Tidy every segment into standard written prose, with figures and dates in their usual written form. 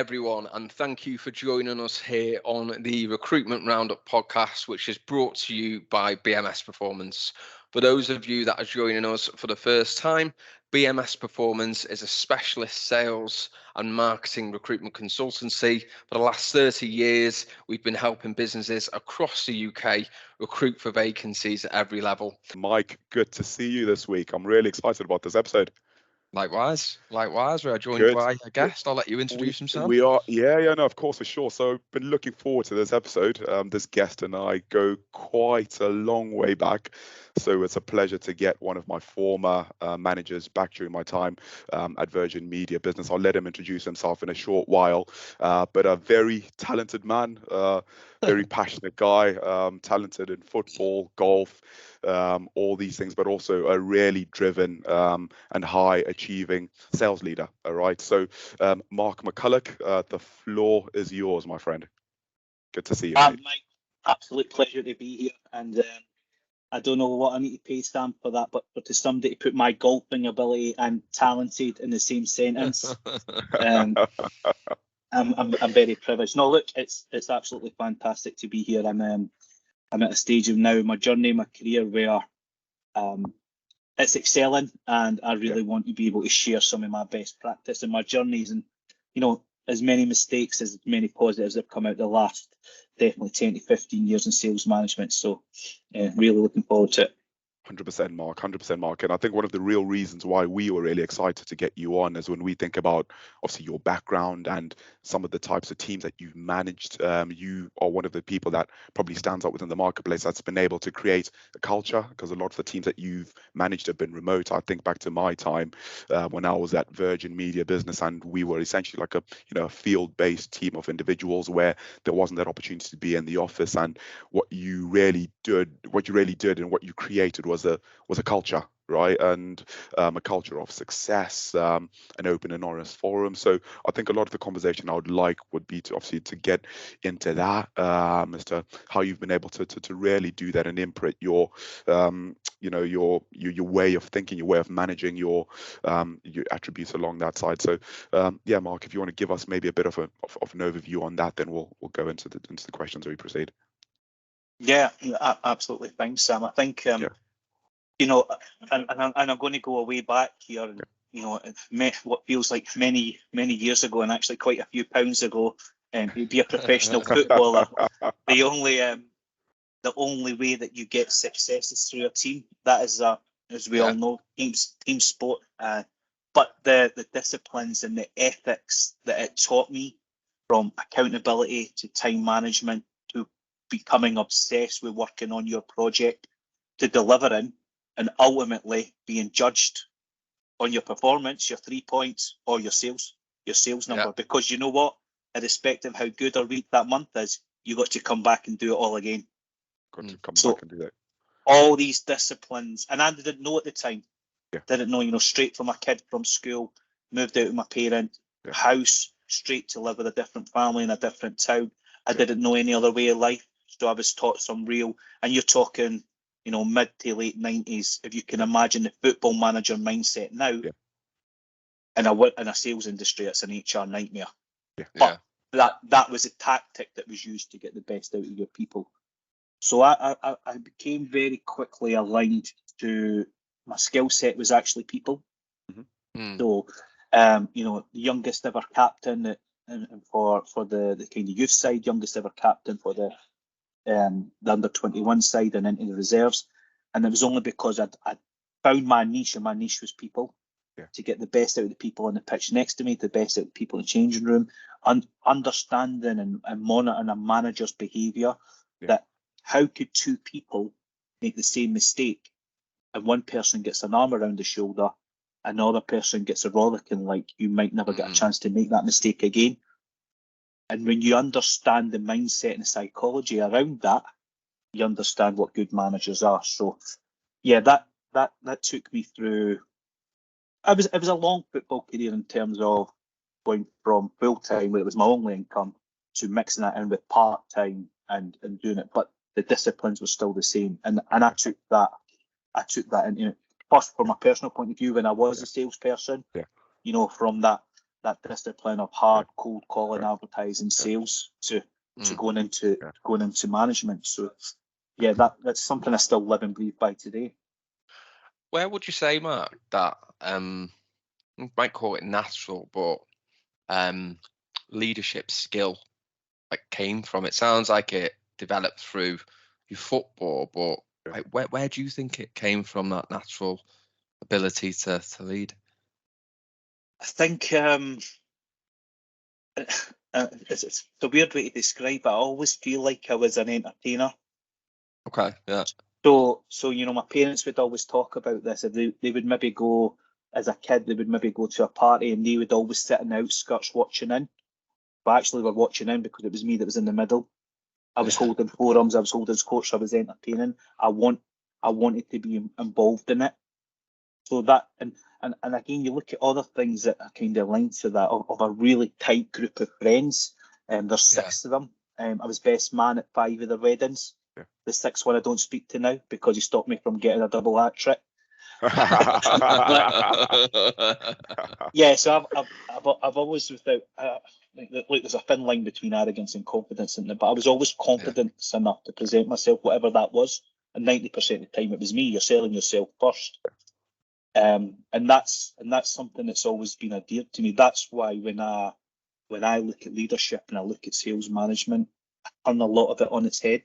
everyone, and thank you for joining us here on the Recruitment Roundup Podcast, which is brought to you by BMS Performance. For those of you that are joining us for the first time, BMS Performance is a specialist sales and marketing recruitment consultancy. For the last 30 years, we've been helping businesses across the UK recruit for vacancies at every level. Mike, good to see you this week. I'm really excited about this episode. Likewise. We're joined by a guest. I'll let you introduce himself. We are, no, of course, for sure. So I've been looking forward to this episode. This guest and I go quite a long way back. So it's a pleasure to get one of my former managers back during my time at Virgin Media Business. I'll let him introduce himself in a short while, but a very talented man, very passionate guy, talented in football, golf, all these things, but also a really driven and high achieving sales leader. All right. So Mark McCulloch, the floor is yours, my friend. Good to see you. Mate, absolute pleasure to be here. And I don't know what I need to pay Sam for that, but to somebody to put my golfing ability and talented in the same sentence, I'm very privileged. No, look, it's absolutely fantastic to be here. I'm at a stage of now in my journey, my career, where it's excelling, and I really want to be able to share some of my best practice and my journeys, and as many mistakes as many positives that have come out the last definitely 10 to 15 years in sales management. So really looking forward to it. 100% Mark, 100% Mark. And I think one of the real reasons why we were really excited to get you on is when we think about obviously your background and some of the types of teams that you've managed. You are one of the people that probably stands out within the marketplace that's been able to create a culture, because a lot of the teams that you've managed have been remote. I think back to my time when I was at Virgin Media Business, and we were essentially like a field-based team of individuals where there wasn't that opportunity to be in the office. And what you really did and what you created was a culture, right? And a culture of success, an open and honest forum. So I think a lot of the conversation I would like would be to obviously to get into that as to how you've been able to really do that and imprint your your way of thinking, your way of managing your attributes along that side. So Mark, if you want to give us maybe a bit of an overview on that, then we'll go into the questions as we proceed. Yeah, absolutely. Thanks, Sam. I think and I'm going to go way back here, and what feels like many years ago, and actually quite a few pounds ago, to be a professional footballer. The only way that you get success is through a team. That is, as we all know, team sport. But the disciplines and the ethics that it taught me, from accountability to time management to becoming obsessed with working on your project to delivering, and ultimately being judged on your performance, your 3 points, or your sales number. Because you know what? Irrespective of how good or weak that month is, you got to come back and do it all again. Got to come back and do that. All these disciplines, and I didn't know at the time. Yeah. Didn't know, straight from a kid from school, moved out with my parents' house, straight to live with a different family in a different town. I didn't know any other way of life. So I was taught some real, and you're talking, mid to late 90s, if you can imagine the football manager mindset now, in a sales industry, it's an HR nightmare. But that was a tactic that was used to get the best out of your people. So I became very quickly aligned to my skill set was actually people. Mm-hmm. So, the youngest ever captain and for the kind of youth side, youngest ever captain for the under 21 side and into the reserves. And it was only because I'd found my niche, and my niche was people, to get the best out of the people on the pitch next to me, the best out of the people in the changing room, and understanding and monitoring a manager's behaviour, that how could two people make the same mistake and one person gets an arm around the shoulder, another person gets a rollicking like you might never get a chance to make that mistake again. And when you understand the mindset and the psychology around that, you understand what good managers are. So, that took me through. It was a long football career in terms of going from full time, where it was my only income, to mixing that in with part time and doing it. But the disciplines were still the same, and I took that into it. First, from a personal point of view, when I was a salesperson, from that that discipline of hard cold calling, advertising, sales to going into management. So yeah, that's something I still live and breathe by today. Where would you say, Mark, that you might call it natural, but leadership skill came from? It sounds like it developed through your football, but where do you think it came from, that natural ability to lead? I think it's a weird way to describe it. I always feel like I was an entertainer. Okay, yeah. So my parents would always talk about this. They would maybe go, as a kid, they would maybe go to a party and they would always sit in the outskirts watching in. But actually, we're watching in because it was me that was in the middle. I was holding forums, I was holding scores, I was entertaining. I wanted to be involved in it. So that and again, you look at other things that are kind of linked to that of a really tight group of friends. There's 6 of them. I was best man at 5 of their weddings. Yeah. The 6th one I don't speak to now because he stopped me from getting a double hat trick. Yeah, so I've always without like there's a thin line between arrogance and confidence in it, but I was always confident enough to present myself, whatever that was. And 90% of the time, it was me. You're selling yourself first. And that's something that's always been adhered to me. That's why when I look at leadership and I look at sales management, I turn a lot of it on its head.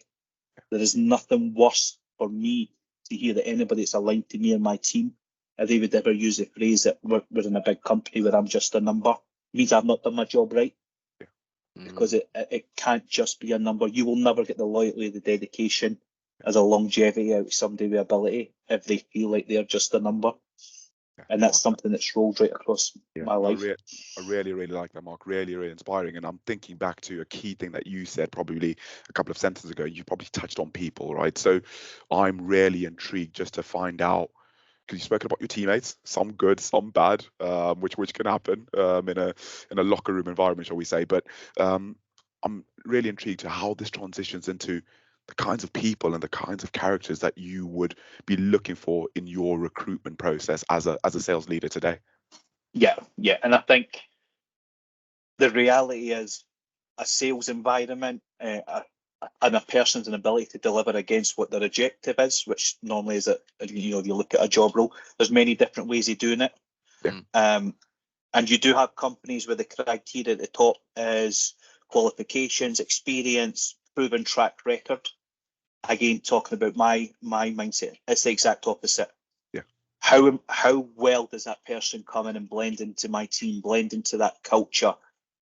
There is nothing worse for me to hear that anybody that's aligned to me and my team, if they would ever use the phrase that we're in a big company where I'm just a number, it means I've not done my job right. Because it can't just be a number. You will never get the loyalty, the dedication, as a longevity out of somebody with ability if they feel like they're just a number. And that's something that's rolled right across my life. I really like that, Mark. Really inspiring. And I'm thinking back to a key thing that you said probably a couple of sentences ago. You probably touched on people, right? So I'm really intrigued just to find out, because you've spoken about your teammates, some good, some bad, which can happen in a locker room environment, shall we say. But I'm really intrigued to how this transitions into the kinds of people and the kinds of characters that you would be looking for in your recruitment process as a sales leader today. Yeah. And I think the reality is a sales environment and a person's ability to deliver against what their objective is, which normally is you look at a job role, there's many different ways of doing it. And you do have companies where the criteria at the top is qualifications, experience, proven track record. Again, talking about my mindset, it's the exact opposite. Yeah. How well does that person come in and blend into my team, blend into that culture?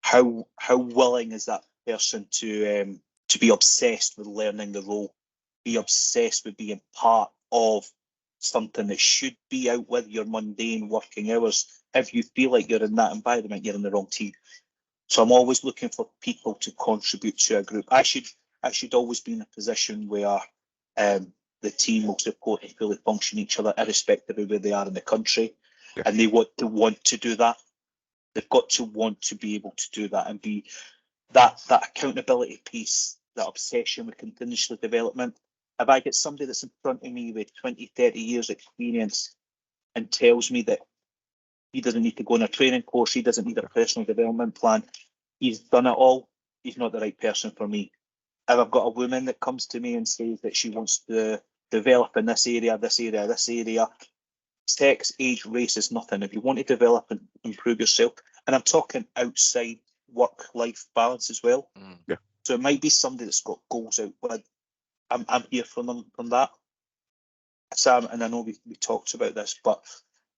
How willing is that person to be obsessed with learning the role, be obsessed with being part of something that should be out with your mundane working hours? If you feel like you're in that environment, you're in the wrong team. So I'm always looking for people to contribute to a group. I should always be in a position where the team will support and fully function each other, irrespective of where they are in the country. Yeah. And they want to do that. They've got to want to be able to do that and be that accountability piece, that obsession with continuous development. If I get somebody that's in front of me with 20, 30 years experience and tells me that he doesn't need to go on a training course, he doesn't need a personal development plan, he's done it all, he's not the right person for me. If I've got a woman that comes to me and says that she wants to develop in this area, sex, age, race is nothing. If you want to develop and improve yourself, and I'm talking outside work-life balance as well. Yeah. So it might be somebody that's got goals out with. I'm here for them from that. Sam, and I know we talked about this, but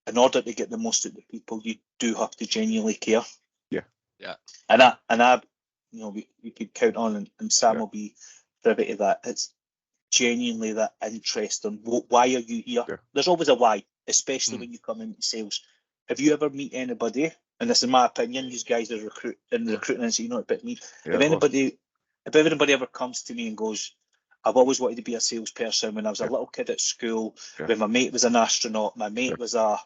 in order to get the most out of the people, you do have to genuinely care. Yeah. And I we could count on, and Sam will be privy to that. It's genuinely that interest in why are you here? Yeah. There's always a why, especially when you come into sales. If you ever meet anybody, and this is my opinion, these guys are recruiting, so you know about me. Yeah, if anybody ever comes to me and goes, I've always wanted to be a salesperson when I was a little kid at school, when my mate was an astronaut, my mate was a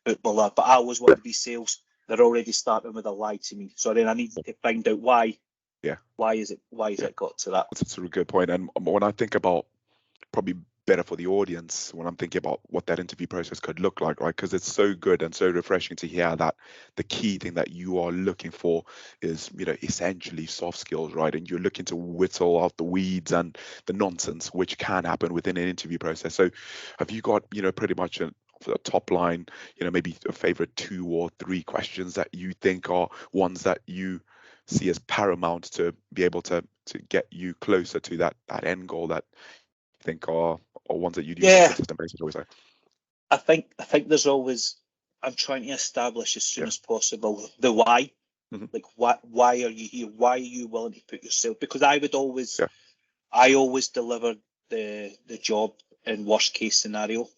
footballer, but I always wanted to be sales, they're already starting with a lie to me. So then I need to find out why. Yeah. Why is it got to that? That's a really good point. And when I think about probably better for the audience when I'm thinking about what that interview process could look like, right? Because it's so good and so refreshing to hear that the key thing that you are looking for is, essentially soft skills, right? And you're looking to whittle out the weeds and the nonsense which can happen within an interview process. So have you got, pretty much a top line, maybe a favorite 2 or 3 questions that you think are ones that you see as paramount to be able to get you closer to that end goal that you think are ones that you'd use on a consistent basis, always say? I think there's always, I'm trying to establish as soon as possible the why. Like, why are you here? Why are you willing to put yourself? Because I always deliver the job in worst case scenario.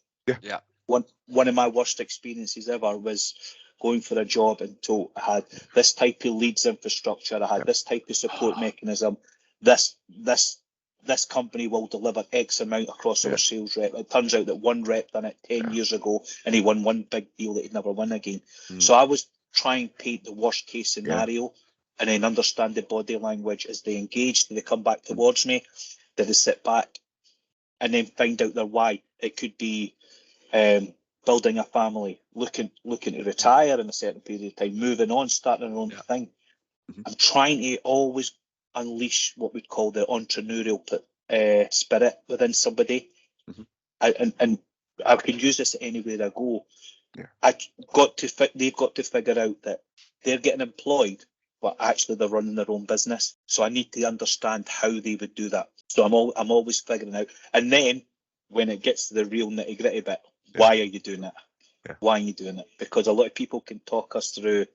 Yeah. One of my worst experiences ever was going for a job and told I had this type of leads infrastructure, I had this type of support mechanism, this company will deliver X amount across our sales rep. It turns out that one rep done it 10 years ago and he won one big deal that he'd never win again. So I was trying to paint the worst case scenario and then understand the body language as they engage. Do they come back towards me? Do they sit back? And then find out their why. It could be building a family, looking to retire in a certain period of time, moving on, starting their own thing. I'm trying to always unleash what we'd call the entrepreneurial spirit within somebody. And I can use this anywhere I go. They've got to figure out that they're getting employed, but actually they're running their own business. So I need to understand how they would do that. So I'm always figuring out. And then when it gets to the real nitty gritty bit, why are you doing it? Why are you doing it? Because a lot of people can talk us through,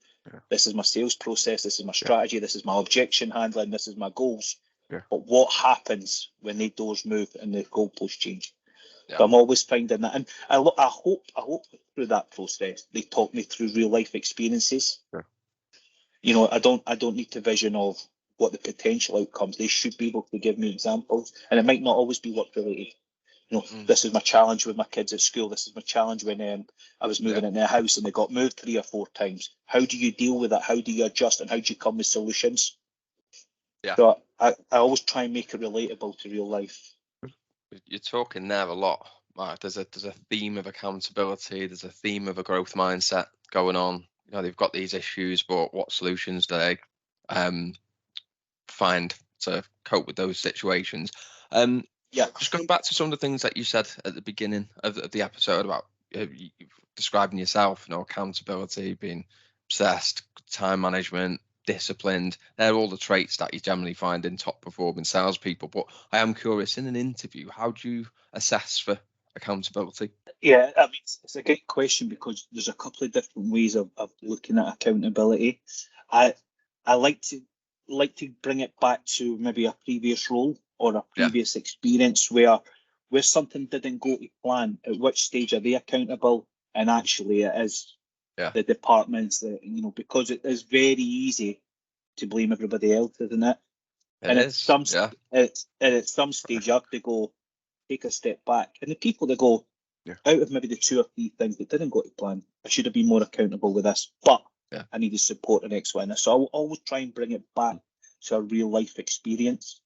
this is my sales process, this is my strategy, this is my objection handling, this is my goals. But what happens when the doors move and the goalposts change? So I'm always finding that, and I hope through that process they talk me through real life experiences. I don't need to vision of what the potential outcomes. They should be able to give me examples, and it might not always be work related. This is my challenge with my kids at school. This is my challenge when I was moving into a house and they got moved 3 or 4 times. How do you deal with that? How do you adjust, and how do you come with solutions? So I always try and make it relatable to real life. You're talking there a lot, Mark. There's a theme of accountability. There's a theme of a growth mindset going on. They've got these issues, but what solutions do they find to cope with those situations? Just going back to some of the things that you said at the beginning of the episode about describing yourself, accountability, being obsessed, time management, disciplined. They're all the traits that you generally find in top performing salespeople. But I am curious, in an interview, how do you assess for accountability? Yeah, I mean, it's a great question because there's a couple of different ways of looking at accountability. I like to bring it back to maybe a previous role or a previous experience where something didn't go to plan. At which stage are they accountable? And actually, it is the departments that because it is very easy to blame everybody else, isn't it? At some stage, you have to go take a step back, and the people that go out of maybe the 2 or 3 things that didn't go to plan, I should have been more accountable with this, but I needed support and X, Y, and this. So I will always try and bring it back to a real life experience.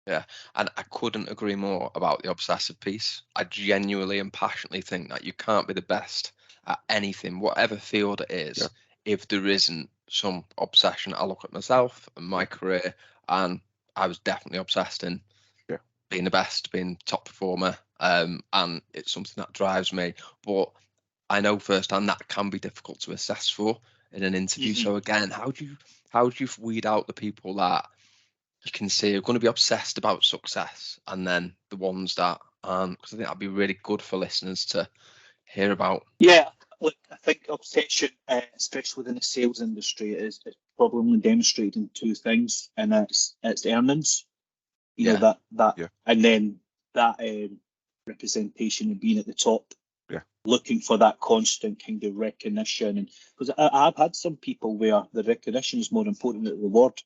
Yeah, and I couldn't agree more about the obsessive piece. I genuinely and passionately think that you can't be the best at anything, whatever field it is, if there isn't some obsession. I look at myself and my career, and I was definitely obsessed in being the best, being top performer, and it's something that drives me. But I know firsthand that can be difficult to assess for in an interview. So again, how do you weed out the people that you can see are going to be obsessed about success, and then the ones that aren't? Because I think that'd be really good for listeners to hear about. Yeah, look, I think obsession, especially within the sales industry, is probably demonstrated in 2 things, and it's earnings. And then that representation of being at the top. Looking for that constant kind of recognition, and because I've had some people where the recognition is more important than the reward.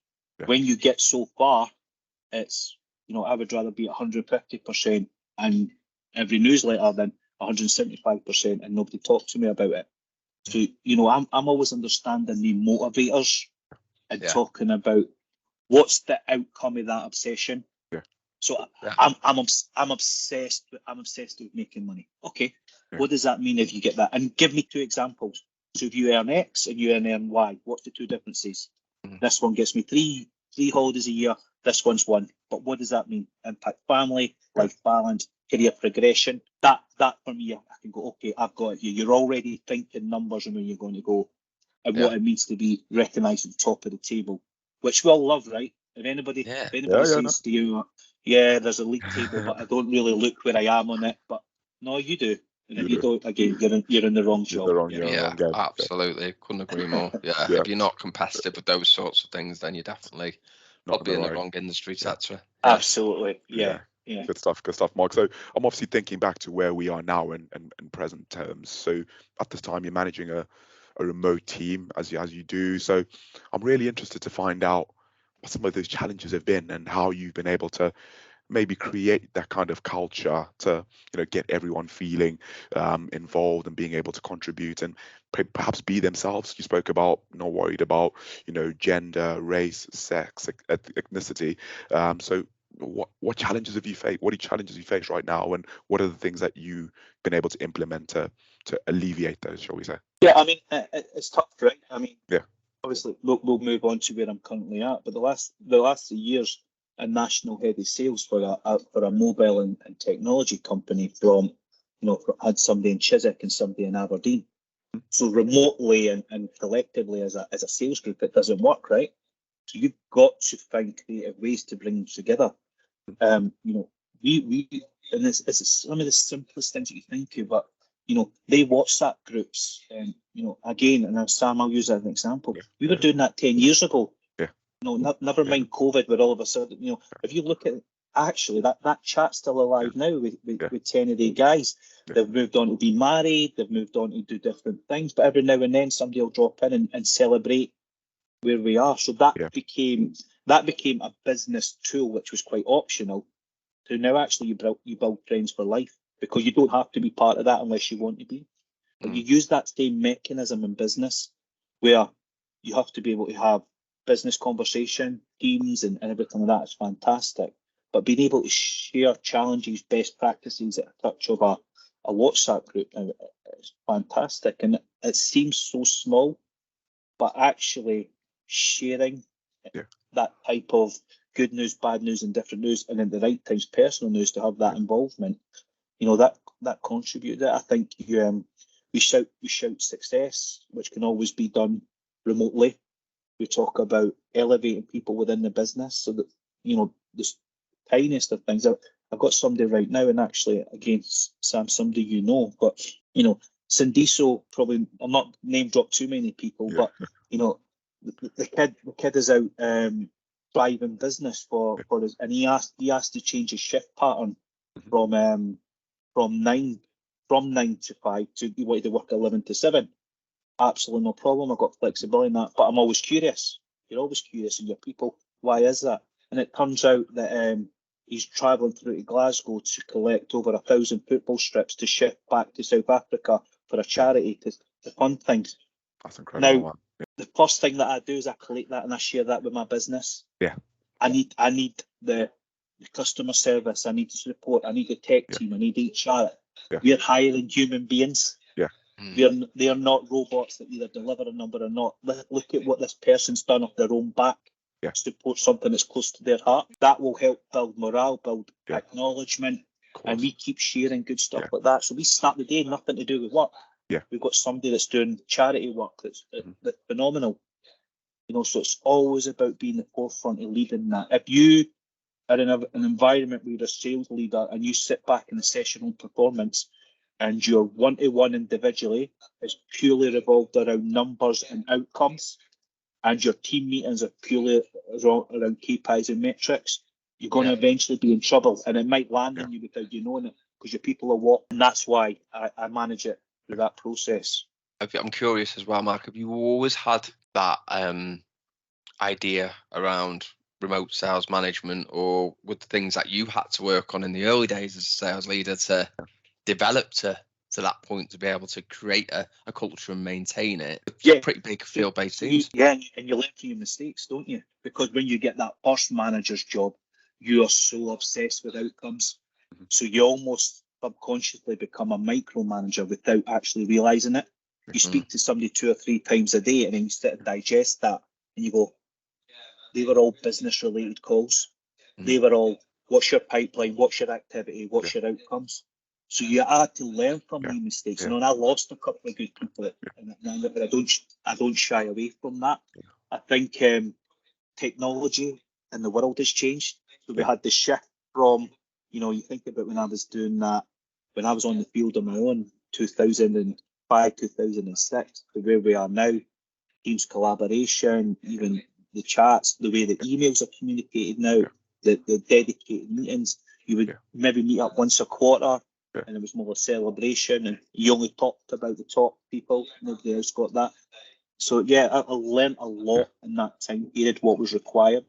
When you get so far, it's I would rather be at 150% and every newsletter than 175% and nobody talk to me about it. So I'm always understanding the motivators and talking about what's the outcome of that obsession. So Yeah. I'm obsessed with making money. Okay, what does that mean if you get that? And give me 2 examples. So if you earn X and you earn Y, what's the 2 differences? This one gets me three holidays a year. This one's 1. But what does that mean? Impact family, life balance, career progression. That for me, I can go, okay, I've got it here. You're already thinking numbers and where you're going to go and what it means to be recognised at the top of the table, which we all love, right? If anybody says to you, there's a league table, but I don't really look where I am on it. But no, you do. And if you don't, again, you're in the wrong job. Wrong game. Absolutely. Couldn't agree more. Yeah. If you're not competitive with those sorts of things, then you're definitely probably in the wrong industry sector. Absolutely. Yeah. Good stuff, Mark. So I'm obviously thinking back to where we are now in present terms. So at this time, you're managing a remote team as you do. So I'm really interested to find out what some of those challenges have been and how you've been able to maybe create that kind of culture to get everyone feeling involved and being able to contribute and perhaps be themselves. You spoke about not worried about gender, race, sex, ethnicity. So what challenges have you faced? What are challenges you face right now, and what are the things that you've been able to implement to alleviate those, shall we say? Yeah, I mean, it's tough, right? I mean, obviously we'll move on to where I'm currently at, but the last 3 years, a national head of sales for a mobile and technology company had somebody in Chiswick and somebody in Aberdeen. So remotely and collectively as a sales group, it doesn't work, right? So you've got to find creative ways to bring them together. We and it's some of the simplest things that you think of, but they WhatsApp groups, and again, and Sam, I'll use that as an example. We were doing that 10 years ago. Never mind COVID, but all of a sudden, if you look at actually that chat's still alive now with 10 of the guys. They've moved on to be married, they've moved on to do different things, but every now and then somebody will drop in and celebrate where we are. So that became a business tool, which was quite optional. So now actually you build friends for life, because you don't have to be part of that unless you want to be. But you use that same mechanism in business, where you have to be able to have business conversation, teams, and everything like that is fantastic. But being able to share challenges, best practices at a touch of a WhatsApp group is fantastic. And it seems so small, but actually sharing that type of good news, bad news, and different news, and in the right times personal news, to have that involvement, that contributed. I think we shout success, which can always be done remotely. We talk about elevating people within the business, so that the tiniest of things. I've got somebody right now, and actually, again, Sam, somebody but Sindiso, probably I'll not name drop too many people, but the kid is out driving business for us, and he asked to change his shift pattern from 9 to 5 to he wanted to work 11 to 7. Absolutely no problem. I've got flexibility in that, but I'm always curious. You're always curious in your people. Why is that? And it turns out that he's travelling through to Glasgow to collect over 1,000 football strips to ship back to South Africa for a charity to fund things. That's incredible. Now, the first thing that I do is I collect that and I share that with my business. Yeah. I need the customer service. I need the support. I need the tech team. I need HR. Yeah. We're hiring human beings. Yeah. They are not robots that either deliver a number or not. Look at what this person's done off their own back to support something that's close to their heart. That will help build morale, build acknowledgement, and we keep sharing good stuff like that. So we start the day nothing to do with work. Yeah. We've got somebody that's doing charity work that's phenomenal. So it's always about being the forefront of leading that. If you are in an environment where you're a sales leader and you sit back in a session on performance, and your one-to-one individually is purely revolved around numbers and outcomes, and your team meetings are purely around KPIs and metrics, you're going to eventually be in trouble, and it might land on you without you knowing it, because your people are walking. And that's why I manage it through that process. I'm curious as well, Mark, have you always had that idea around remote sales management, or with the things that you had to work on in the early days as a sales leader to develop to that point to be able to create a culture and maintain it? It's a pretty big field-based teams. Yeah, and you learn from your mistakes, don't you? Because when you get that first manager's job, you are so obsessed with outcomes. Mhm. So you almost subconsciously become a micromanager without actually realising it. You speak to somebody 2 or 3 times a day, and then you sit and digest that, and you go, they were all business related calls. They were all, what's your pipeline, what's your activity, what's your outcomes. So you had to learn from the mistakes. And I lost a couple of good people, and I don't shy away from that. I think technology in the world has changed. So we had the shift from, you think about when I was doing that, when I was on the field on my own, 2005, 2006, to where we are now. Teams collaboration, even the chats, the way that emails are communicated now, the dedicated meetings. You would maybe meet up once a quarter, and it was more a celebration, and you only talked about the top people. Nobody else got that. So I learned a lot in that time period, what was required.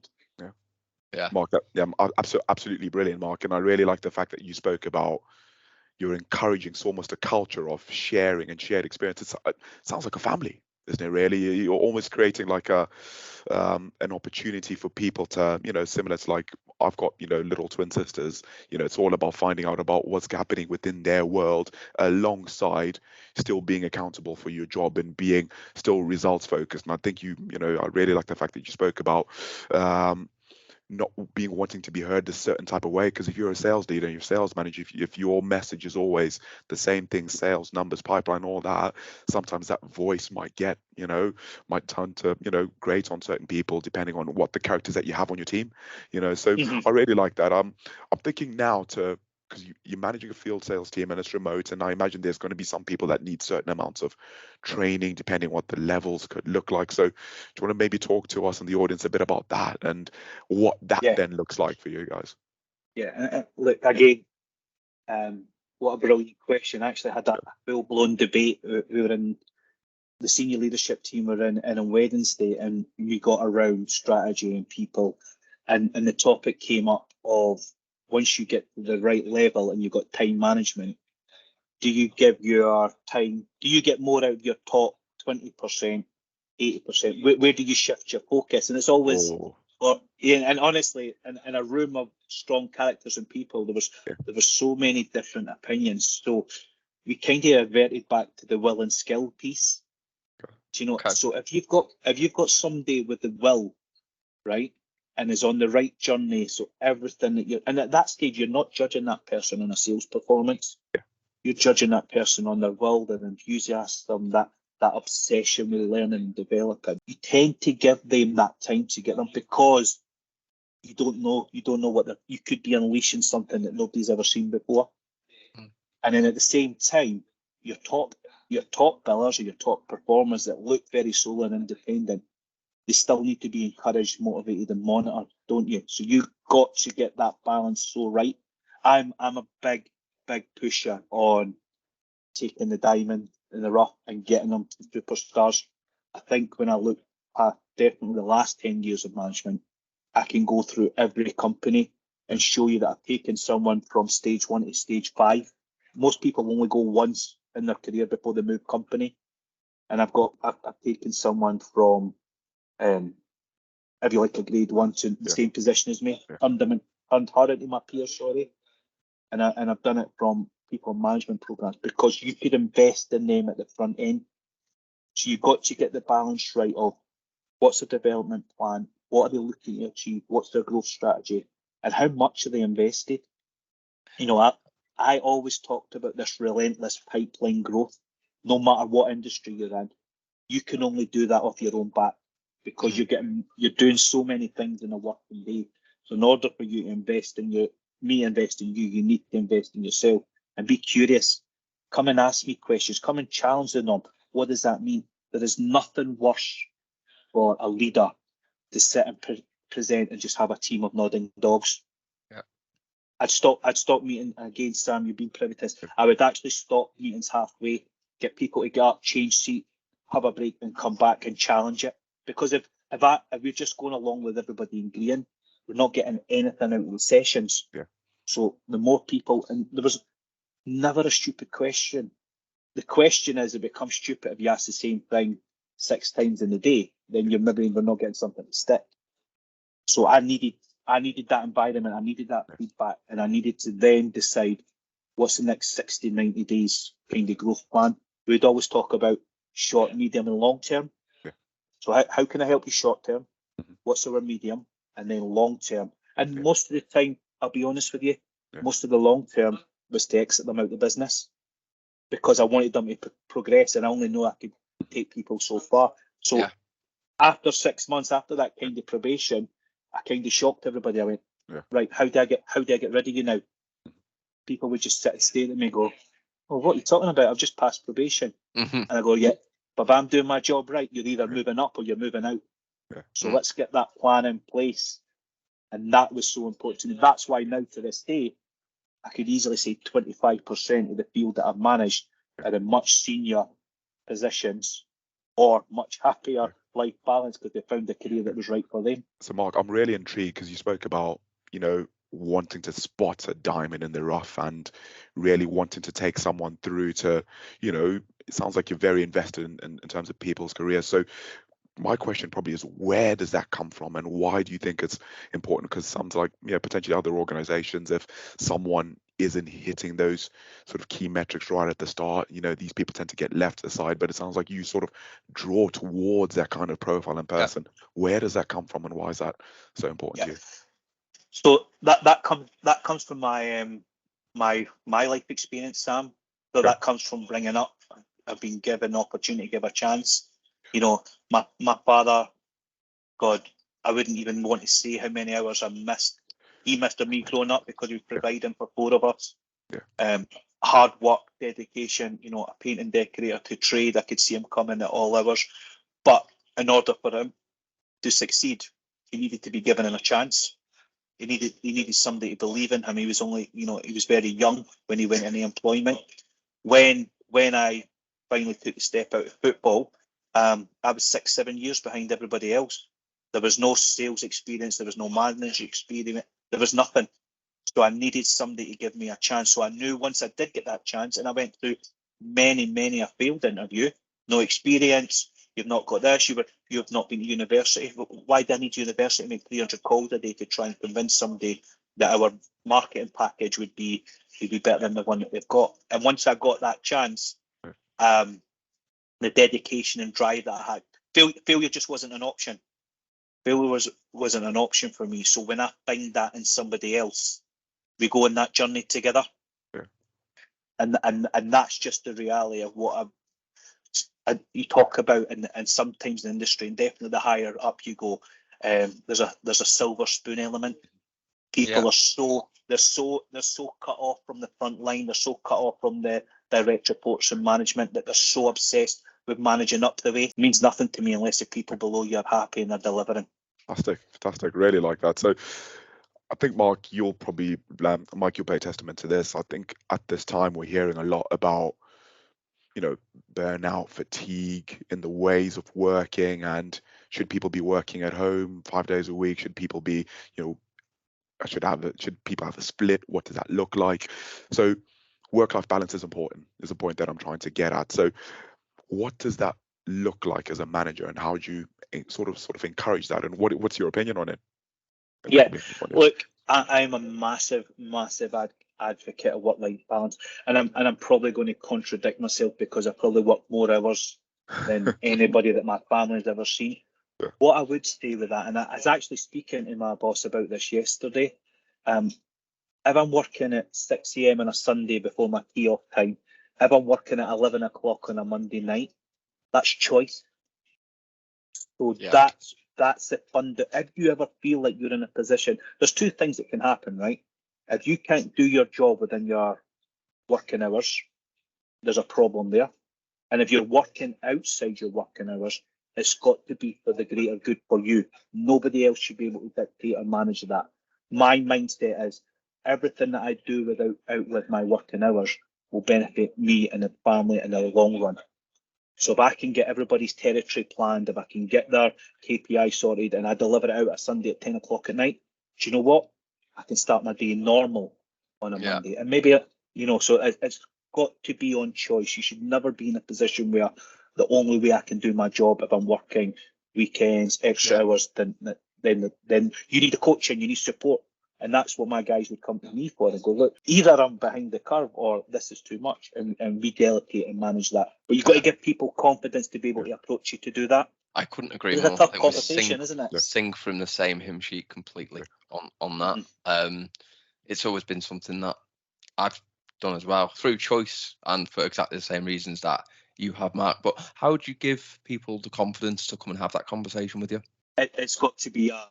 Mark, absolutely brilliant, Mark. And I really like the fact that you spoke about you're encouraging almost a culture of sharing and shared experiences. It sounds like a family, isn't it? Really, you're almost creating like an opportunity for people to, similar to like I've got, little twin sisters. It's all about finding out about what's happening within their world, alongside still being accountable for your job and being still results focused. And I think I really like the fact that you spoke about not wanting to be heard a certain type of way, because if you're a sales leader and you're a sales manager, if your message is always the same thing, sales numbers, pipeline, all that, sometimes that voice might turn to grate on certain people depending on what the characters that you have on your team. So I really like that. I'm thinking now because you're managing a field sales team and it's remote, and I imagine there's going to be some people that need certain amounts of training depending on what the levels could look like. So do you want to maybe talk to us and the audience a bit about that and what that then looks like for you guys? Look, again, what a brilliant question. I actually had a full-blown debate. We were in the senior leadership team, were in on Wednesday, and we got around strategy and people, and the topic came up of, once you get to the right level and you've got time management, do you give your time, do you get more out of your top 20%, 80%? Where do you shift your focus? And it's always, and honestly, in a room of strong characters and people, there was so many different opinions. So we kind of reverted back to the will and skill piece. Do you know? So if you've got somebody with the will, right, and is on the right journey, so everything that and at that stage, you're not judging that person on a sales performance. You're judging that person on their will, their enthusiasm, that obsession with learning and developing. You tend to give them that time to get them, because you don't know what you could be unleashing something that nobody's ever seen before. And then at the same time, your top billers or your top performers that look very solo and independent, they still need to be encouraged, motivated, and monitored, don't you? So you've got to get that balance so right. I'm a big pusher on taking the diamond in the rough and getting them to superstars. I think when I look at definitely the last 10 years of management, I can go through every company and show you that I've taken someone from stage 1 to stage 5. Most people only go once in their career before they move company. And I've taken someone from, if you like, a grade 1 to the same position as me, turned her into my peer, and I've done it from people management programs, because you could invest in them at the front end. So you've got to get the balance right of what's the development plan, what are they looking to achieve, what's their growth strategy, and how much are they invested. I always talked about this relentless pipeline growth. No matter what industry you're in, you can only do that off your own back, because you're doing so many things in a working day. So in order for you to invest in you, need to invest in yourself and be curious. Come and ask me questions. Come and challenge them on, what does that mean? There is nothing worse for a leader to sit and present and just have a team of nodding dogs. I'd stop meeting, again, Sam, you've been privy to this. I would actually stop meetings halfway, get people to get up, change seat, have a break, and come back and challenge it. Because if we're just going along with everybody agreeing, we're not getting anything out of the sessions. So the more people, and there was never a stupid question. The question is, it becomes stupid if you ask the same thing 6 times in the day, then we're not getting something to stick. So I needed I needed that environment, I needed that feedback, and I needed to then decide what's the next 60, 90 days kind of growth plan. We'd always talk about short, medium, and long term. Yeah. So how can I help you short term? What's our medium? And then long term. And most of the time, I'll be honest with you, most of the long term was to exit them out of business, because I wanted them to progress, and I only know I could take people so far. So after 6 months, after that kind of probation, I kind of shocked everybody. I went, right, how do I get rid of you now? People would just sit and stare at me and go, well, what are you talking about? I've just passed probation. And I go, yeah, but if I'm doing my job right, you're either moving up or you're moving out. So let's get that plan in place. And that was so important to me. That's why now, to this day, I could easily say 25% of the field that I've managed are in much senior positions or much happier life balance, because they found a career that was right for them. So Mark, I'm really intrigued because you spoke about, wanting to spot a diamond in the rough and really wanting to take someone through to, it sounds like you're very invested in terms of people's careers. So my question probably is, where does that come from, and why do you think it's important? Because sounds like, potentially other organizations, if someone isn't hitting those sort of key metrics right at the start, these people tend to get left aside, but it sounds like you sort of draw towards that kind of profile in person. Where does that come from, and why is that so important to you? So that comes from my my life experience, Sam. So that comes from bringing up. I've been given opportunity, give a chance. My father, God, I wouldn't even want to say how many hours I missed. He missed of me growing up, because he was providing for 4 of us. Hard work, dedication, a painting decorator to trade. I could see him coming at all hours. But in order for him to succeed, he needed to be given a chance. He needed somebody to believe in him. He was only, he was very young when he went into employment. When I finally took the step out of football, I was 6-7 years behind everybody else. There was no sales experience. There was no management experience. There was nothing. So I needed somebody to give me a chance. So I knew once I did get that chance, and I went through many a failed interview, no experience, you've not got this, you've not been to university. Why do I need university to make 300 calls a day to try and convince somebody that our marketing package would be better than the one that they've got? And once I got that chance, the dedication and drive that I had, failure just wasn't an option. Failure wasn't an option for me. So when I find that in somebody else, we go on that journey together. And that's just the reality of what you talk about, and sometimes in the industry, and definitely the higher up you go, there's a silver spoon element. People are so cut off from the front line. They're so cut off from the direct reports and management, that they're so obsessed with managing up the way. It means nothing to me unless the people below you are happy and they're delivering. Fantastic. Really like that. So I think, Mark, you'll pay testament to this. I think at this time we're hearing a lot about, burnout, fatigue in the ways of working, and should people be working at home 5 days a week? Should people be, should people have a split? What does that look like? So work-life balance is important, is a point that I'm trying to get at. So what does that look like as a manager, and how do you sort of encourage that, and what's your opinion on it? Look, I'm a massive advocate of work-life balance, and I'm probably going to contradict myself, because I probably work more hours than anybody that my family's ever seen. What I would say with that, and I was actually speaking to my boss about this yesterday, if I'm working at 6 a.m. on a Sunday before my key off time, if I'm working at 11 o'clock on a Monday night, that's choice. So that's the fund. If you ever feel like you're in a position, there's 2 things that can happen, right? If you can't do your job within your working hours, there's a problem there. And if you're working outside your working hours, it's got to be for the greater good for you. Nobody else should be able to dictate or manage that. My mindset is everything that I do with my working hours will benefit me and the family in the long run. So if I can get everybody's territory planned, if I can get their KPI sorted, and I deliver it out a Sunday at 10 o'clock at night, do you know what? I can start my day normal on a Monday. And maybe, so it's got to be on choice. You should never be in a position where the only way I can do my job if I'm working weekends, extra hours, then then you need a coaching, you need support. And that's what my guys would come to me for and go, look, either I'm behind the curve or this is too much, and we delegate and manage that. But you've got to give people confidence to be able to approach you to do that. I couldn't agree It's more. a tough I think conversation, isn't it? Sing from the same hymn sheet completely on that. It's always been something that I've done as well through choice and for exactly the same reasons that you have, Mark. But how would you give people the confidence to come and have that conversation with you? It's got to be a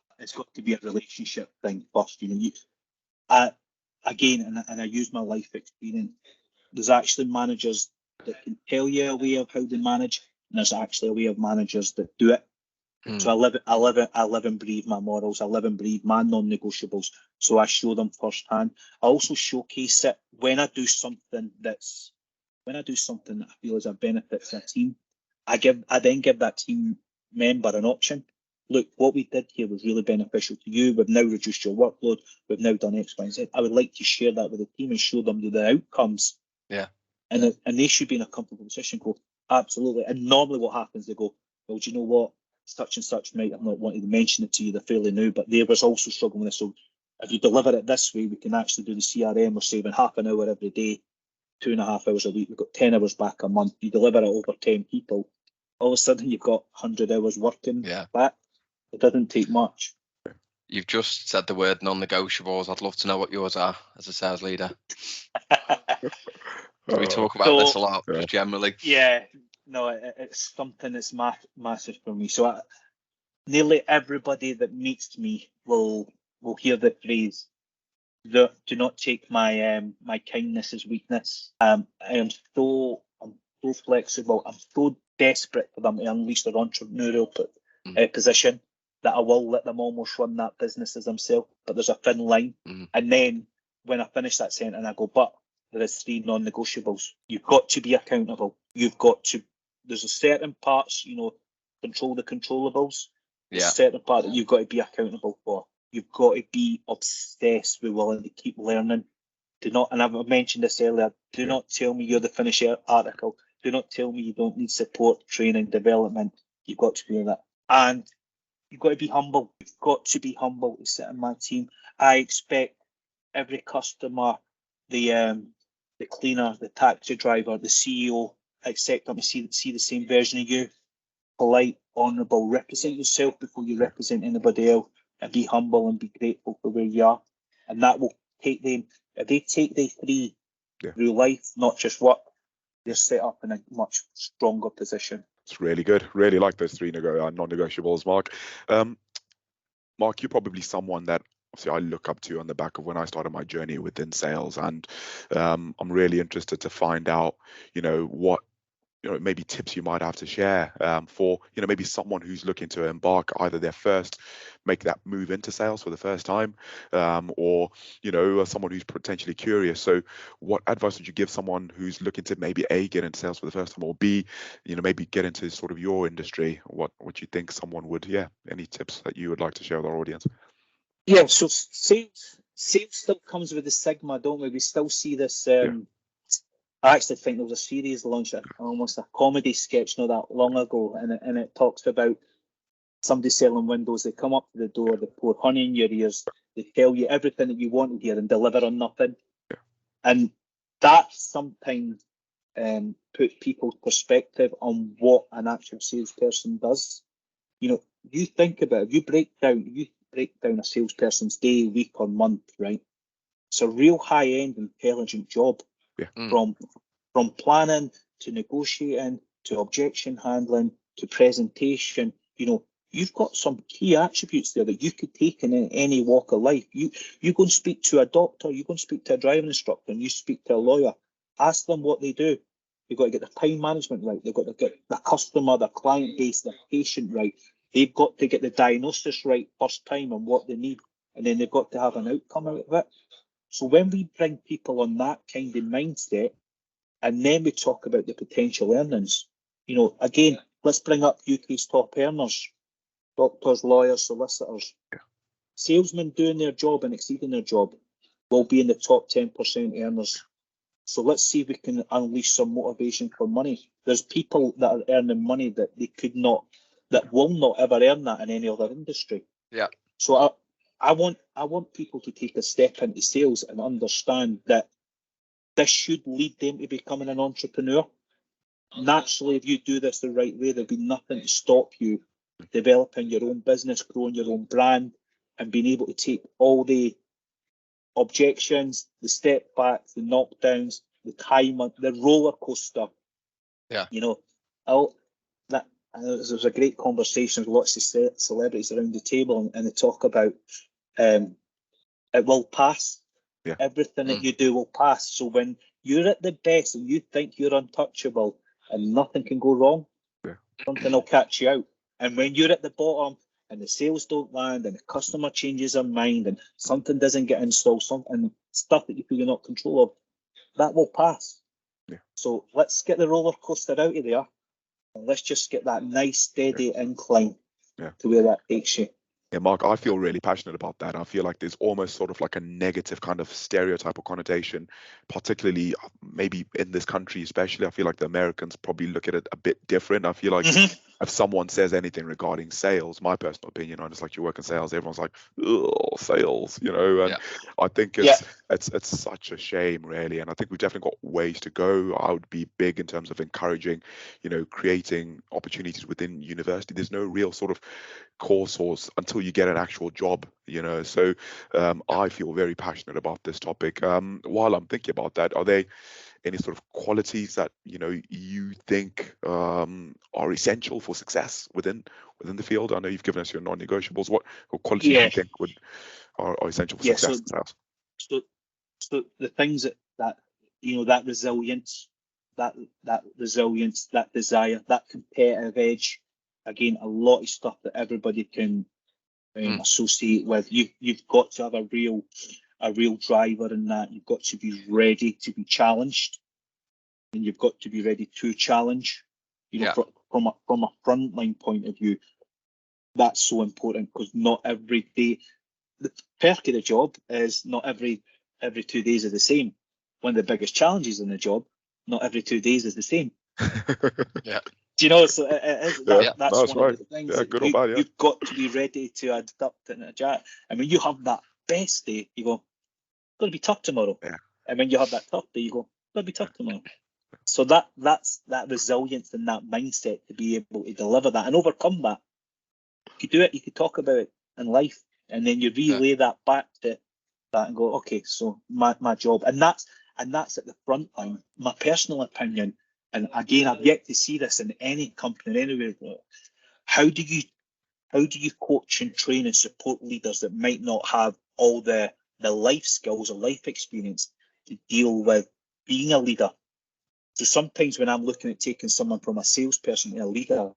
relationship thing first. Again, and I use my life experience. There's actually managers that can tell you a way of how they manage, and there's actually a way of managers that do it. So I live and breathe my morals. I live and breathe my non-negotiables. So I show them firsthand. I also showcase it when I do something that I feel is a benefit to a team. I then give that team member an option. Look, what we did here was really beneficial to you. We've now reduced your workload. We've now done X, Y, and Z. I would like to share that with the team and show them the outcomes. Yeah. And they should be in a comfortable position. Go, absolutely. And normally what happens, they go, well, do you know what? Such and such might have not wanted to mention it to you. They're fairly new, but they was also struggling with this. So if you deliver it this way, we can actually do the CRM. We're saving half an hour every day, 2.5 hours a week. We've got 10 hours back a month. You deliver it over 10 people. All of a sudden, you've got 100 hours working back. It doesn't take much. You've just said the word non-negotiables. I'd love to know what yours are as a sales leader. Do we talk about this a lot, just generally? Yeah, no, it's something that's massive for me. So nearly everybody that meets me will hear the phrase, do not take my kindness as weakness. I'm so flexible. I'm so desperate for them to unleash their entrepreneurial position that I will let them almost run that business as themselves. But there's a thin line. And then when I finish that sentence, I go, but there is 3 non-negotiables. You've got to be accountable. There's a certain parts, control the controllables. There's a certain part that you've got to be accountable for. You've got to be obsessed with willing to keep learning. And I've mentioned this earlier, do not tell me you're the finished article. Do not tell me you don't need support, training, development. You've got to do that. And you've got to be humble. You've got to be humble to sit in my team. I expect every customer, the cleaner, the taxi driver, the CEO, I expect them to see the same version of you. Polite, honourable, represent yourself before you represent anybody else, and be humble and be grateful for where you are. And that will take them, if they take the 3 through life, not just work, they're set up in a much stronger position. It's really good. Really like those 3 non-negotiables, Mark. Mark, you're probably someone that obviously I look up to on the back of when I started my journey within sales, and I'm really interested to find out, what maybe tips you might have to share for maybe someone who's looking to embark either make that move into sales for the first time, or someone who's potentially curious. So what advice would you give someone who's looking to maybe A, get into sales for the first time, or B, maybe get into sort of your industry? What you think someone would, any tips that you would like to share with our audience? Yeah, so sales still comes with the stigma, don't we? We still see this. I actually think there was a series launched, almost a comedy sketch not that long ago, and it talks about somebody selling windows. They come up to the door, they pour honey in your ears, they tell you everything that you want to hear and deliver on nothing. Yeah. And that sometimes puts people's perspective on what an actual salesperson does. You think about it, you break down a salesperson's day, week, or month, right? It's a real high-end, intelligent job. From planning to negotiating to objection handling to presentation. You've got some key attributes there that you could take in any walk of life. You go and speak to a doctor, you go and speak to a driving instructor, and you speak to a lawyer. Ask them what they do. They've got to get the time management right. They've got to get the customer, the client base, the patient right. They've got to get the diagnosis right first time on what they need, and then they've got to have an outcome out of it. So when we bring people on that kind of mindset, and then we talk about the potential earnings, again, let's bring up UK's top earners, doctors, lawyers, solicitors. Yeah. Salesmen doing their job and exceeding their job will be in the top 10% earners. So let's see if we can unleash some motivation for money. There's people that are earning money that they could not, that will not ever earn that in any other industry. Yeah. So I want people to take a step into sales and understand that this should lead them to becoming an entrepreneur. Naturally, if you do this the right way, there'll be nothing to stop you developing your own business, growing your own brand, and being able to take all the objections, the step backs, the knockdowns, the time, the roller coaster. Yeah. You know, there was a great conversation with lots of celebrities around the table, and they talk about it will pass. Yeah. Everything that you do will pass. So when you're at the best and you think you're untouchable and nothing can go wrong, something will catch you out. And when you're at the bottom and the sales don't land and the customer changes their mind and something doesn't get installed, and stuff that you feel you're not control of, that will pass. Yeah. So let's get the roller coaster out of there and let's just get that nice steady incline to where that takes you. Yeah, Mark, I feel really passionate about that. I feel like there's almost sort of like a negative kind of stereotype or connotation, particularly maybe in this country, especially. I feel like the Americans probably look at it a bit different. I feel like if someone says anything regarding sales, my personal opinion on it's like you work in sales, everyone's like, oh, sales, you know, and I think it's such a shame, really. And I think we've definitely got ways to go. I would be big in terms of encouraging, you know, creating opportunities within university. There's no real sort of course until you get an actual job, you know. So I feel very passionate about this topic. While I'm thinking about that, are there any sort of qualities that, you know, you think are essential for success within the field? I know you've given us your non-negotiables. What qualities do you think are essential for success in sales? So the things that you know, that resilience, that desire, that competitive edge. Again, a lot of stuff that everybody can associate with. You've got to have a real driver in that. You've got to be ready to be challenged, and you've got to be ready to challenge. You know, from a frontline point of view, that's so important, because not every day. The perk of the job is not every 2 days are the same. One of the biggest challenges in the job, not every 2 days is the same. Yeah. Do you know? So that's one of the things. Yeah, good or bad, You've got to be ready to adapt and adjust. And when you have that best day, you go, it's going to be tough tomorrow. Yeah. And when you have that tough day, you go, it's going to be tough tomorrow. So that's that resilience and that mindset to be able to deliver that and overcome that. You could do it. You could talk about it in life, and then you relay that back to that and go, okay, so my job, and that's at the front line. My personal opinion. And again, I've yet to see this in any company anywhere. How do you coach and train and support leaders that might not have all the life skills or life experience to deal with being a leader? So sometimes when I'm looking at taking someone from a salesperson to a leader,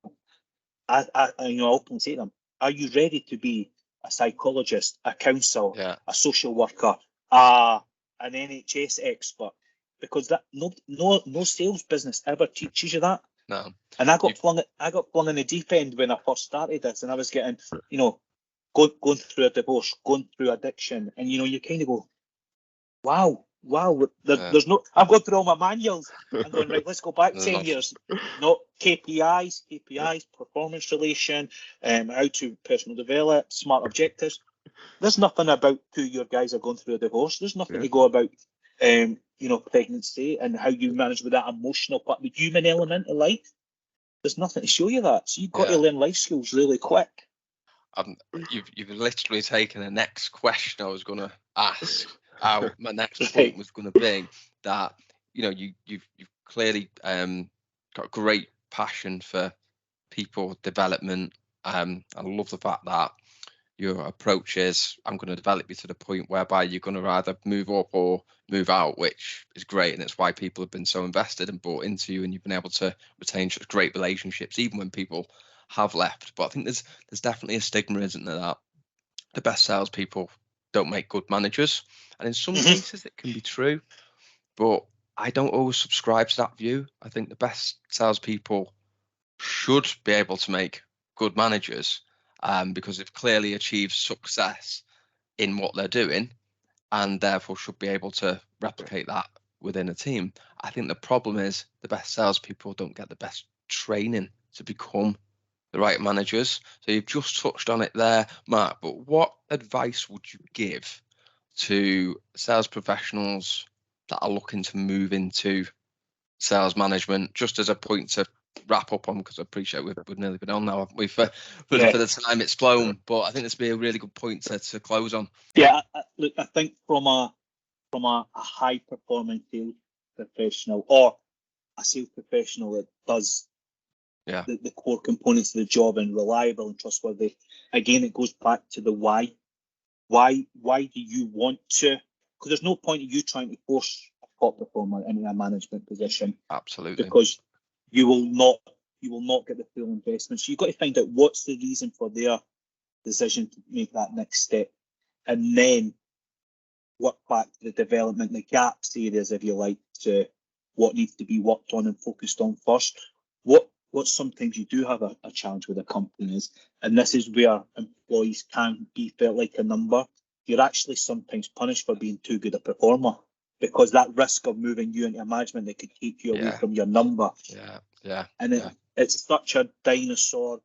I often say to them, are you ready to be a psychologist, a counsellor, a social worker, an NHS expert? Because that no sales business ever teaches you that. No. And I got flung in the deep end when I first started this, and I was getting, you know, going through a divorce, going through addiction, and you know, you kind of go, wow. There's no. I've gone through all my manuals. I'm going, right, let's go back 10 years. Not KPIs, performance relation, how to personal develop, smart objectives. There's nothing about who your guys are going through a divorce. There's nothing to go about. You know, pregnancy and how you manage with that emotional part, the human element of life. There's nothing to show you that. So you've got to learn life skills really quick. You've literally taken the next question I was going to ask. My next point was going to be that, you know, you've clearly got great passion for people development. I love the fact that your approach is, I'm going to develop you to the point whereby you're going to either move up or move out, which is great. And it's why people have been so invested and bought into you, and you've been able to retain such great relationships, even when people have left. But I think there's definitely a stigma, isn't there, that the best salespeople don't make good managers. And in some cases it can be true, but I don't always subscribe to that view. I think the best salespeople should be able to make good managers, because they've clearly achieved success in what they're doing, and therefore should be able to replicate that within a team. I think the problem is the best salespeople don't get the best training to become the right managers. So you've just touched on it there, Mark, but what advice would you give to sales professionals that are looking to move into sales management, just as a point to wrap up on, because I appreciate we've nearly been on now, haven't we, for the time it's flown, but I think this would be a really good point to close on. Yeah, look, I think from a high performing sales professional, or a sales professional that does the core components of the job and reliable and trustworthy, again, it goes back to the why. Why do you want to? Because there's no point in you trying to force a top performer into a management position. Absolutely. Because you will not get the full investment. So you've got to find out what's the reason for their decision to make that next step, and then work back to the development, the gaps areas, if you like, to what needs to be worked on and focused on first. What sometimes you do have a challenge with a company is, and this is where employees can be felt like a number, you're actually sometimes punished for being too good a performer, because that risk of moving you into management that could take you away from your number. And it's such a dinosaur,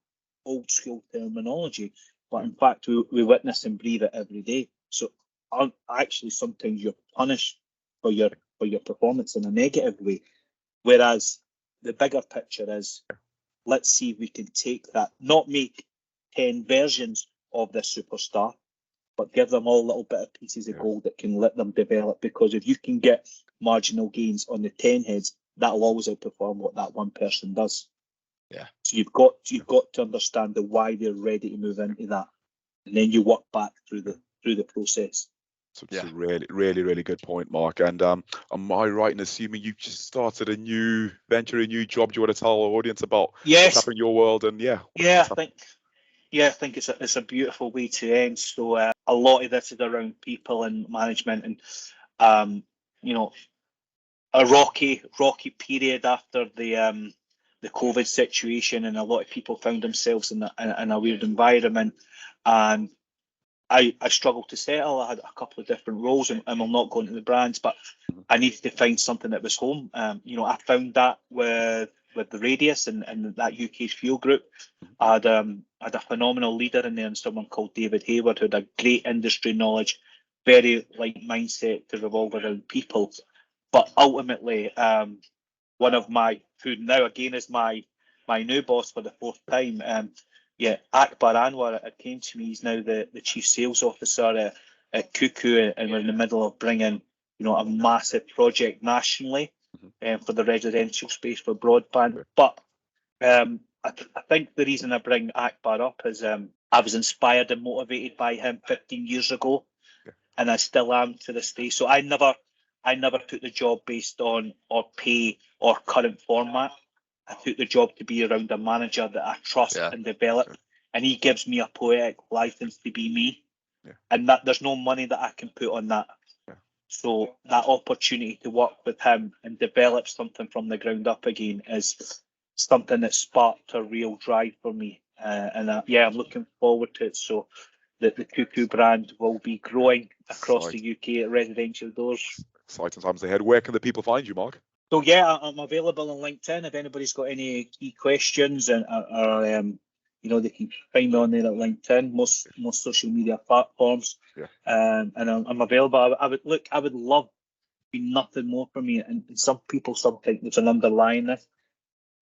old school terminology, but in fact we witness and breathe it every day. So actually sometimes you're punished for your performance in a negative way, whereas the bigger picture is, let's see if we can take that, not make 10 versions of this superstar, but give them all little bit of pieces of gold that can let them develop. Because if you can get marginal gains on the 10 heads, that'll always outperform what that one person does. Yeah. So you've got to understand the why they're ready to move into that, and then you work back through the process. So it's a really, really, really good point, Mark. And am I right in assuming you've just started a new venture, a new job? Do you want to tell our audience about what's happening in your world? And I think it's a beautiful way to end. So a lot of this is around people and management, and a rocky period after the COVID situation, and a lot of people found themselves in a weird environment, and I struggled to settle. I had a couple of different roles, and we'll not go into the brands, but I needed to find something that was home. I found that with the Radius and that UK's Fuel Group. I had a phenomenal leader in there, and someone called David Hayward, who had a great industry knowledge, very mindset to revolve around people. But ultimately, one of my, who now again is my new boss for the fourth time, Akbar Anwar came to me. He's now the chief sales officer at Cuckoo, and we're in the middle of bringing a massive project nationally for the residential space for broadband. But I think the reason I bring Akbar up is I was inspired and motivated by him 15 years ago, and I still am to this day. So I never took the job based on or pay or current format. I took the job to be around a manager that I trust and develop, and he gives me a poetic license to be me, and that there's no money that I can put on that. So that opportunity to work with him and develop something from the ground up again is something that sparked a real drive for me, and I'm looking forward to it. So the Cuckoo brand will be growing across the UK at residential doors. Exciting times ahead. Where can the people find you, Mark? So I'm available on LinkedIn if anybody's got any key questions, and they can find me on there at LinkedIn, most social media platforms. And I'm available. I would love to be nothing more for me. And some people sometimes there's an underlying this.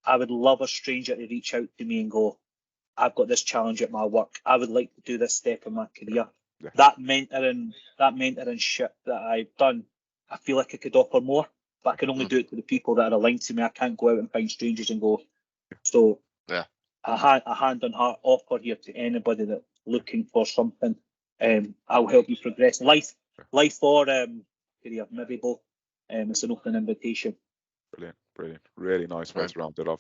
I would love a stranger to reach out to me and go, I've got this challenge at my work. I would like to do this step in my career. That mentorship that I've done, I feel like I could offer more. But I can only do it to the people that are aligned to me. I can't go out and find strangers and go. So a hand on heart offer here to anybody that's looking for something. I'll help you progress life or career, maybe both. It's an open invitation. Brilliant. Really nice ways to round it off.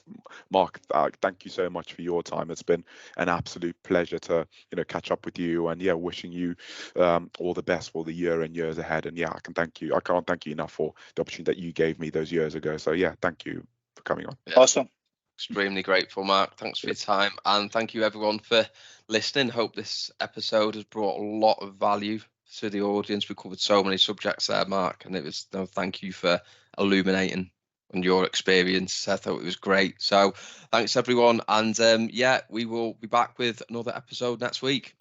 Mark, thank you so much for your time. It's been an absolute pleasure to catch up with you, and wishing you all the best for the year and years ahead. And I can't thank you enough for the opportunity that you gave me those years ago. So thank you for coming on. Awesome. Extremely grateful, Mark. Thanks for your time, and thank you everyone for listening. Hope this episode has brought a lot of value to the audience. We covered so many subjects there, Mark, and thank you for illuminating and your experience. I thought it was great. So thanks everyone, and we will be back with another episode next week.